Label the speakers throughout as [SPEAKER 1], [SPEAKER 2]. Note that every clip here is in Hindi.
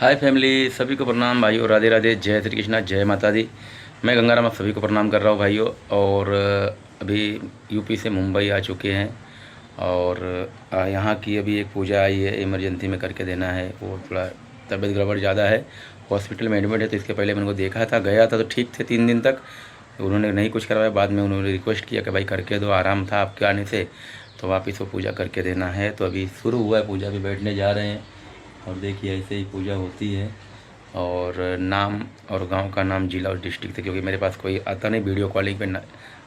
[SPEAKER 1] हाय फैमिली, सभी को प्रणाम भाइयों। राधे राधे, जय श्री कृष्णा, जय माता दी। मैं गंगाराम आप सभी को प्रणाम कर रहा हूँ भाइयों। और अभी यूपी से मुंबई आ चुके हैं और यहाँ की अभी एक पूजा आई है, इमरजेंसी में करके देना है। वो थोड़ा तबीयत गड़बड़ ज़्यादा है, हॉस्पिटल में एडमिट है। तो इसके पहले मैंने को देखा था, गया था तो ठीक थे 3 दिन तक। उन्होंने नहीं कुछ करवाया, बाद में उन्होंने रिक्वेस्ट किया कि भाई करके दो, आराम था आपके आने से, तो वापस वो पूजा करके देना है। तो अभी शुरू हुआ है पूजा, भी बैठने जा रहे हैं। और देखिए ऐसे ही पूजा होती है। और नाम और गांव का नाम, जिला और डिस्ट्रिक्ट से, क्योंकि मेरे पास कोई आता नहीं वीडियो कॉलिंग पे ना,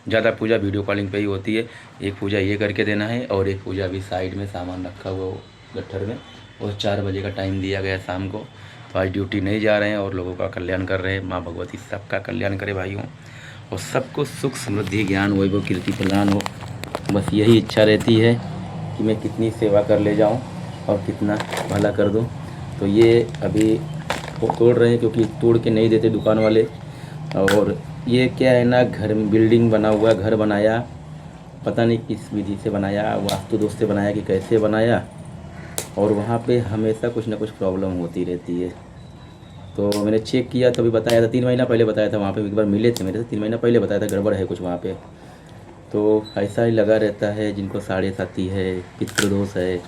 [SPEAKER 1] ज़्यादा पूजा वीडियो कॉलिंग पे ही होती है। एक पूजा ये करके देना है और एक पूजा अभी साइड में सामान रखा हुआ वो गट्ठर में, और 4 बजे का टाइम दिया गया शाम को। तो आज ड्यूटी नहीं जा रहे हैं और लोगों का कल्याण कर रहे हैं। माँ भगवती सबका कल्याण करे भाइयों, और सबको सुख समृद्धि ज्ञान वैभव कीर्ति प्रदान हो। बस यही इच्छा रहती है कि मैं कितनी सेवा कर ले जाऊँ और कितना भला कर दूँ। तो ये अभी तोड़ रहे हैं क्योंकि तोड़ के नहीं देते दुकान वाले। और ये क्या है ना, घर में बिल्डिंग बना हुआ, घर बनाया, पता नहीं किस विधि से बनाया, वास्तु दोष से बनाया कि कैसे बनाया, और वहाँ पे हमेशा कुछ ना कुछ प्रॉब्लम होती रहती है। तो मैंने चेक किया, तभी बताया था, 3 महीना पहले बताया था। वहाँ पे एक बार मिले थे मेरे से, 3 महीना पहले बताया था गड़बड़ है कुछ वहाँ पे। तो ऐसा ही लगा रहता है, जिनको साढ़े साथी है, पितृदोष है,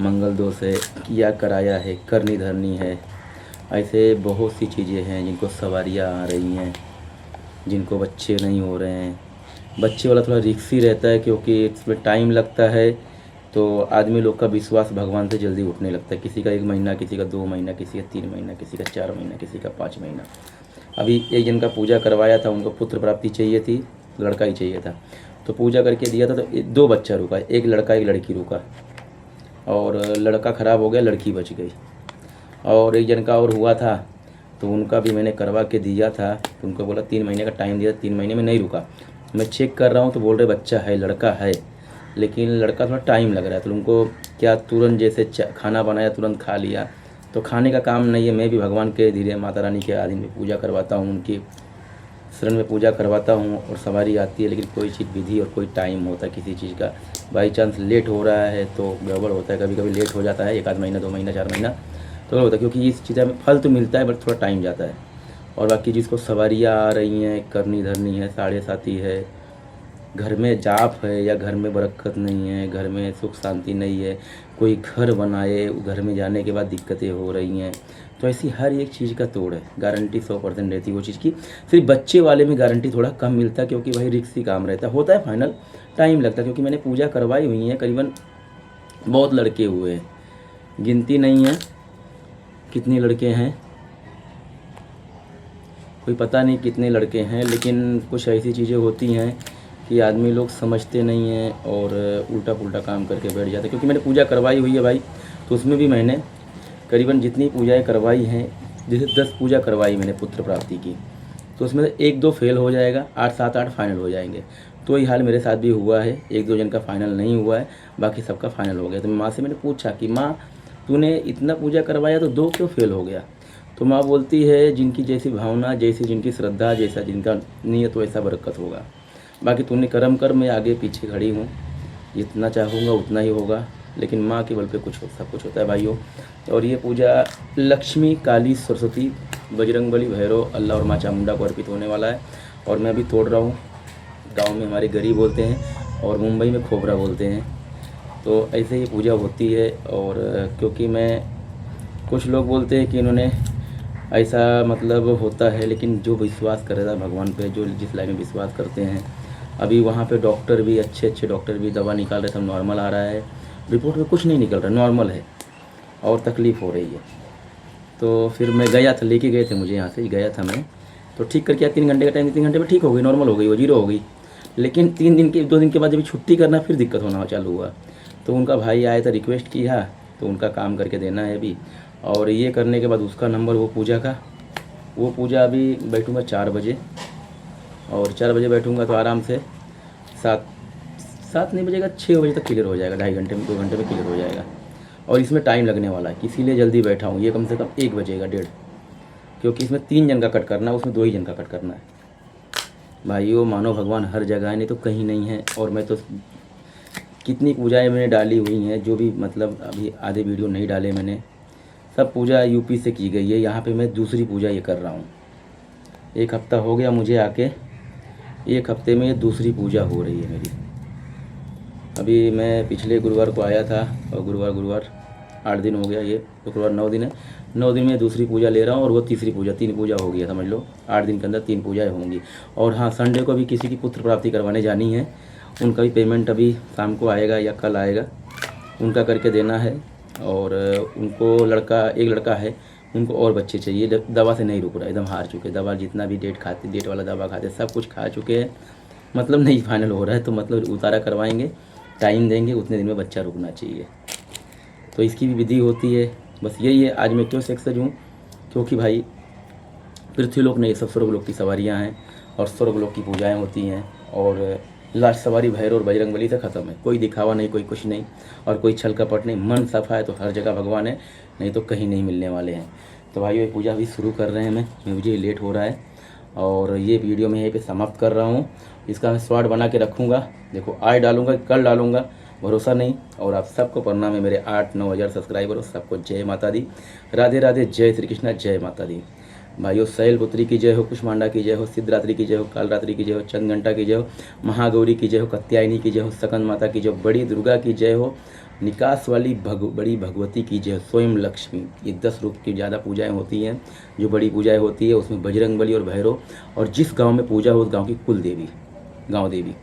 [SPEAKER 1] मंगल दोष है, किया कराया है, करनी धरनी है, ऐसे बहुत सी चीज़ें हैं। जिनको सवारियाँ आ रही हैं, जिनको बच्चे नहीं हो रहे हैं। बच्चे वाला थोड़ा रिस्की रहता है क्योंकि इसमें टाइम लगता है। तो आदमी लोग का विश्वास भगवान से जल्दी उठने लगता है। किसी का 1 महीना, किसी का 2 महीना, किसी का 3 महीना, किसी का 4 महीना, किसी का 5 महीना। अभी एक जन का पूजा करवाया था, उनको पुत्र प्राप्ति चाहिए थी, लड़का ही चाहिए था। तो पूजा करके दिया था तो 2 बच्चा रुका, एक लड़का एक लड़की रुका, और लड़का ख़राब हो गया, लड़की बच गई। और एक जन का और हुआ था, तो उनका भी मैंने करवा के दिया था। तो उनको बोला 3 महीने का टाइम दिया, 3 महीने में नहीं रुका। मैं चेक कर रहा हूँ तो बोल रहे बच्चा है, लड़का है, लेकिन लड़का थोड़ा टाइम लग रहा है। तो उनको क्या तुरंत जैसे खाना बनाया तुरंत खा लिया, तो खाने का काम नहीं है। मैं भी भगवान के धीरे माता रानी के आधीन में पूजा करवाता हूँ, उनकी शरण में पूजा करवाता हूँ और सवारी आती है। लेकिन कोई चीज़ विधि और कोई टाइम होता है किसी चीज़ का। बाई चांस लेट हो रहा है तो गड़बड़ होता है, कभी कभी लेट हो जाता है, 1 आध महीना, 2 महीना, 4 महीना तो होता है, क्योंकि इस चीज़ में फल तो मिलता है बट थोड़ा टाइम जाता है। और बाकी जिसको सवारियाँ आ रही हैं, करनी धरनी है, साढ़े साथी है, घर में जाप है या घर में बरकत नहीं है, घर में सुख शांति नहीं है, कोई घर बनाए, घर में जाने के बाद दिक्कतें हो रही हैं, तो ऐसी हर एक चीज़ का तोड़ है। गारंटी 100% रहती है वो चीज़ की। सिर्फ बच्चे वाले में गारंटी थोड़ा कम मिलता है, क्योंकि भाई रिक्सी काम रहता होता है, फाइनल टाइम लगता है। क्योंकि मैंने पूजा करवाई हुई है, करीबन बहुत लड़के हुए हैं, गिनती नहीं है कितने लड़के हैं, कोई पता नहीं कितने लड़के हैं। लेकिन कुछ ऐसी चीज़ें होती हैं कि आदमी लोग समझते नहीं हैं और उल्टा पुल्टा काम करके बैठ जाते हैं। क्योंकि मैंने पूजा करवाई हुई है भाई, तो उसमें भी मैंने करीबन जितनी पूजाएं करवाई हैं, जैसे 10 पूजा करवाई मैंने पुत्र प्राप्ति की, तो उसमें से 1-2 फेल हो जाएगा, 8, 7, 8 फाइनल हो जाएंगे। तो ये हाल मेरे साथ भी हुआ है, 1-2 जन का फाइनल नहीं हुआ है, बाकी सबका फाइनल हो गया। तो माँ से मैंने पूछा कि माँ तूने इतना पूजा करवाया तो 2 क्यों फेल हो गया? तो माँ बोलती है जिनकी जैसी भावना, जैसी जिनकी श्रद्धा, जैसा जिनका नियत, वैसा बरकत होगा। बाकी तूने कर्म कर, मैं आगे पीछे खड़ी हूँ, जितना चाहूँगा उतना ही होगा। लेकिन माँ के बल पे सब कुछ होता है भाइयों। और ये पूजा लक्ष्मी, काली, सरस्वती, बजरंगबली, भैरव, अल्लाह और माँ चामुंडा को अर्पित होने वाला है। और मैं अभी तोड़ रहा हूँ। गांव में हमारे गरी बोलते हैं और मुंबई में खोबरा बोलते हैं। तो ऐसे ही पूजा होती है। और क्योंकि मैं, कुछ लोग बोलते हैं कि इन्होंने ऐसा मतलब होता है, लेकिन जो विश्वास करेगा भगवान पे, जो जिस लाइन में विश्वास करते हैं, अभी वहाँ पे डॉक्टर भी, अच्छे डॉक्टर भी दवा निकाल रहे थे, नॉर्मल आ रहा है, रिपोर्ट में कुछ नहीं निकल रहा, नॉर्मल है और तकलीफ़ हो रही है। तो फिर मैं गया था, लेके गए थे मुझे, यहाँ से गया था मैं, तो ठीक करके 3 घंटे का टाइम, 3 घंटे में ठीक हो गई, नॉर्मल हो गई, वो 0 हो गई। लेकिन 2 दिन के बाद जब छुट्टी करना, फिर दिक्कत होना चालू हुआ। तो उनका भाई आया था, रिक्वेस्ट किया, तो उनका काम करके देना है अभी। और ये करने के बाद उसका नंबर, वो पूजा अभी बैठूँगा 4 बजे, और 4 बजे बैठूँगा तो आराम से 7 नहीं बजेगा, 6 बजे तक क्लियर हो जाएगा, 2.5 घंटे में, 2 घंटे में क्लियर हो जाएगा। और इसमें टाइम लगने वाला है, इसीलिए जल्दी बैठा हूँ। ये कम से कम 1 बजेगा, 1:30, क्योंकि इसमें 3 जन का कट करना है, उसमें 2 ही जन का कट करना है। भाइयों मानो भगवान हर जगह है, नहीं तो कहीं नहीं है। और मैं तो कितनी पूजाएं मैंने डाली हुई हैं, जो भी मतलब अभी आधे वीडियो नहीं डाले मैंने, सब पूजा यूपी से की गई है। यहाँ पे मैं दूसरी पूजा ये कर रहा हूँ। 1 हफ्ता हो गया मुझे आके, 1 हफ्ते में ये दूसरी पूजा हो रही है मेरी। अभी मैं पिछले गुरुवार को आया था और गुरुवार 8 दिन हो गया, ये शुक्रवार 9 दिन है। 9 दिन में दूसरी पूजा ले रहा हूँ और वो तीसरी पूजा, 3 पूजा हो गया समझ लो। 8 दिन के अंदर 3 पूजाएँ होंगी। और हाँ, संडे को भी किसी की पुत्र प्राप्ति करवाने जानी है, उनका भी पेमेंट अभी शाम को आएगा या कल आएगा, उनका करके देना है। और उनको एक लड़का है, उनको और बच्चे चाहिए। दवा से नहीं रुक रहा, एकदम हार चुके। दवा जितना भी डेट वाला दवा खाते, सब कुछ खा चुके हैं, मतलब नहीं फाइनल हो रहा है। तो मतलब उतारा करवाएंगे, टाइम देंगे, उतने दिन में बच्चा रुकना चाहिए। तो इसकी भी विधि होती है। बस यही है। आज मैं क्यों सक्सेस हूँ, क्योंकि भाई पृथ्वीलोक नहीं, सब स्वर्गलोक की सवारियाँ हैं और स्वर्गलोक की पूजाएँ होती हैं। और लास्ट सवारी भैरव और बजरंगबली से ख़त्म है। कोई दिखावा नहीं, कोई कुछ नहीं और कोई छल कपट नहीं। मन सफा है तो हर जगह भगवान है, नहीं तो कहीं नहीं मिलने वाले हैं। तो भाइयों, ये पूजा अभी शुरू कर रहे हैं। मुझे लेट हो रहा है और ये वीडियो मैं यहीं पे समाप्त कर रहा हूँ। इसका मैं शॉर्ट बना के रखूँगा। देखो, आज डालूँगा, कल डालूँगा, भरोसा नहीं। और आप सबको प्रणाम है, मेरे 8-9 हज़ार सब्सक्राइबर हो, सबको जय माता दी, राधे राधे, जय श्री कृष्णा, जय माता दी। भाइयों, शैलपुत्री की जय हो, कुष्मांडा की जय हो, सिद्धरात्रि की जय हो, कालरात्रि की जय हो, चंद्रघंटा की जय हो, महागौरी की जय हो, कात्यायनी की जय हो, सकंद माता की जय हो, बड़ी दुर्गा की जय हो, निकास वाली बड़ी भगवती की जय हो, स्वयं लक्ष्मी। ये 10 रूप की ज़्यादा पूजाएं होती हैं। जो बड़ी पूजाएं होती है उसमें बजरंगबली और भैरव, और जिस गाँव में पूजा हो उस गाँव की कुल देवी, गाँव देवी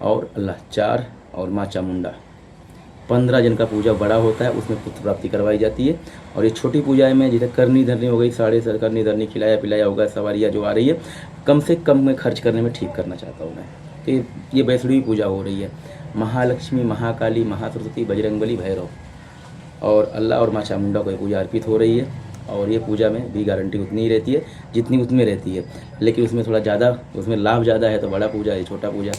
[SPEAKER 1] और अल्लाह 4 और माँ चामुंडा। 15 जन का पूजा बड़ा होता है, उसमें पुत्र प्राप्ति करवाई जाती है। और ये छोटी पूजाएं में जैसे करनी धरनी हो गई, 7.5 करनी धरनी, खिलाया पिलाया होगा, सवारियाँ जो आ रही है, कम से कम में खर्च करने में ठीक करना चाहता हूँ मैं। तो ये वैष्णवी पूजा हो रही है। महालक्ष्मी, महाकाली, महासरस्वती, बजरंगबली, भैरव और अल्लाह और माँ चामुंडा को ये पूजा अर्पित हो रही है। और ये पूजा में भी गारंटी उतनी ही रहती है जितनी उसमें रहती है, लेकिन उसमें थोड़ा ज़्यादा, उसमें लाभ ज़्यादा है। तो बड़ा पूजा है, छोटा पूजा।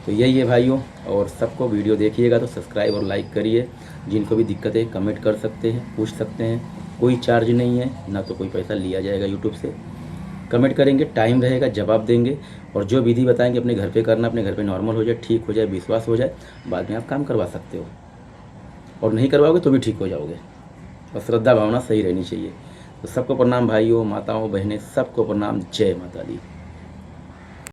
[SPEAKER 1] तो यही है भाइयों। और सबको वीडियो देखिएगा तो सब्सक्राइब और लाइक करिए। जिनको भी दिक्कत है कमेंट कर सकते हैं, पूछ सकते हैं। कोई चार्ज नहीं है, ना तो कोई पैसा लिया जाएगा यूट्यूब से। कमेंट करेंगे, टाइम रहेगा, जवाब देंगे। और जो विधि बताएंगे अपने घर पे करना, अपने घर पे नॉर्मल हो जाए, ठीक हो जाए, विश्वास हो जाए, बाद में आप काम करवा सकते हो। और नहीं करवाओगे तो भी ठीक हो जाओगे। बस श्रद्धा भावना सही रहनी चाहिए। तो सबको प्रणाम भाइयों, माताओं, बहनें, सबको प्रणाम। जय माता दी।